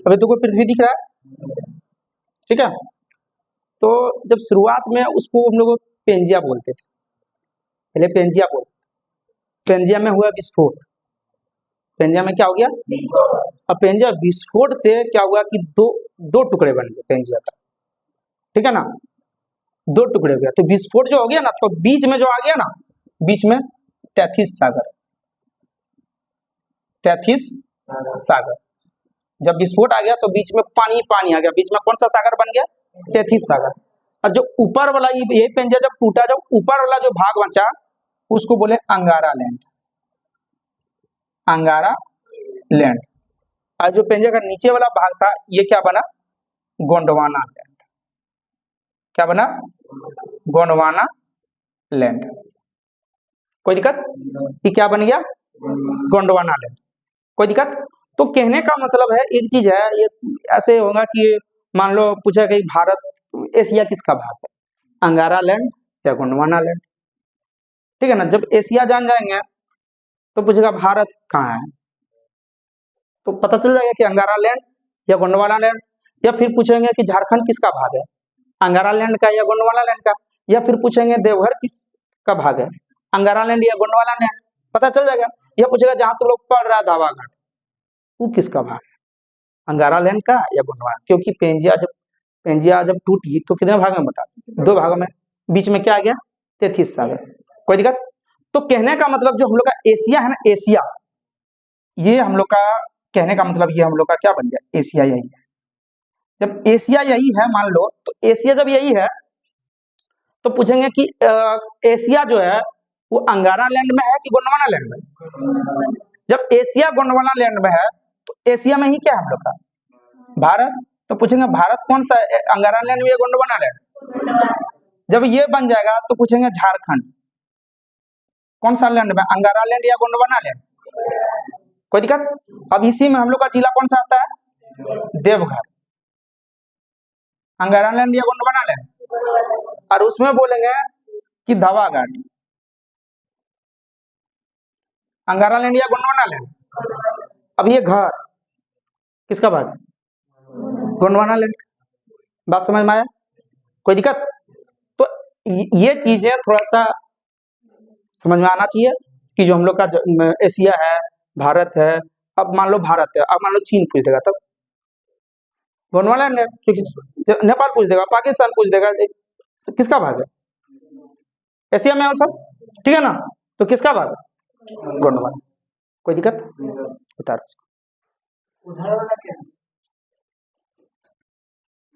अभी तो कोई पृथ्वी दिख रहा है, ठीक है। तो जब शुरुआत में उसको हम लोग पेंजिया बोलते थे, पहले पेंजिया बोलते, पेंजिया में हुआ विस्फोट, पेंजिया में क्या हो गया, अब पेंजिया विस्फोट से क्या हुआ कि दो टुकड़े बन गए पेंजिया का, ठीक है ना, दो टुकड़े हो गया। तो विस्फोट जो हो गया ना, तो बीच में जो आ गया ना, बीच में तैथिस सागर, तैथिस सागर, जब विस्फोट आ गया तो बीच में पानी पानी आ गया, बीच में कौन सा सागर बन गया, तैथिस सागर। और जो ऊपर वाला ये पेंजिया जब टूटा, जब ऊपर वाला जो भाग बचा उसको बोले अंगारा लैंड, अंगारा लैंड। और जो पेंजिया का नीचे वाला भाग था ये क्या बना, गोंडवाना लैंड, क्या बना, गोंडवाना लैंड। कोई दिक्कत, ये क्या बन गया, गोंडवाना लैंड, कोई दिक्कत। तो कहने का मतलब है एक चीज है, ये ऐसे होगा कि मान लो पूछा कि भारत एशिया किसका भाग है, अंगारा लैंड या गोंडवाना लैंड, ठीक है ना। जब एशिया जान जाएंगे तो पूछेगा भारत कहाँ है, तो पता चल जाएगा कि अंगारा लैंड या गोंडवाना लैंड। या फिर पूछेंगे कि झारखंड किसका भाग है, अंगारा लैंड का या गोंडवाना लैंड का। या फिर पूछेंगे देवघर किसका भाग है, अंगारा लैंड या गोंडवाना लैंड, पता चल जाएगा। यह पूछेगा जहां तुम लोग पढ़ रहा है दावा घाट, वो किसका भाग है, अंगारा लैंड का या गोंडवाना, क्योंकि पेंजिया जब टूटी तो कितने भाग में बटा, दो भागों में, बीच में क्या आ गया, तैथिस सागर, कोई दिक्कत। तो कहने का मतलब जो हम लोग का एशिया है ना, एशिया, ये हम लोग का कहने का मतलब ये हम लोग का क्या बन गया, एशिया यही है। जब एशिया यही है मान लो, तो एशिया जब यही है तो पूछेंगे कि एशिया जो है वो अंगारा लैंड में है कि गोंडवाना लैंड में। जब एशिया गोंडवाना लैंड में है तो एशिया में ही क्या है हम लोग का, भारत। तो पूछेंगे भारत कौन सा, अंगारा लैंड या गोंडवाना लैंड। जब ये बन जाएगा तो पूछेंगे झारखंड कौन सा लैंड में, अंगारा लैंड या गोंडवाना लैंड, कोई दिक्कत। अब इसी में हम लोग का जिला कौन सा आता है, देवघर, अंगारा लैंड या गोंडवाना लैंड। और उसमें बोलेंगे कि धवा घाट, अंगारा लैंड या गोंडवाना लैंड। अब ये घर किसका भाग, गोंडवाना लैंड, बात समझ में आया, कोई दिक्कत। तो ये चीजें थोड़ा सा समझ में आना चाहिए कि जो हम लोग का एशिया है, भारत है। अब मान लो भारत है, अब मान लो चीन पूछ देगा तब गोंडवाना लैंड, क्योंकि नेपाल पूछ देगा, पाकिस्तान पूछ देगा, किसका भाग है, एशिया में हो सब, ठीक है ना। तो किसका भाग, गोंडवाना, कोई दिक्कत, बता रहा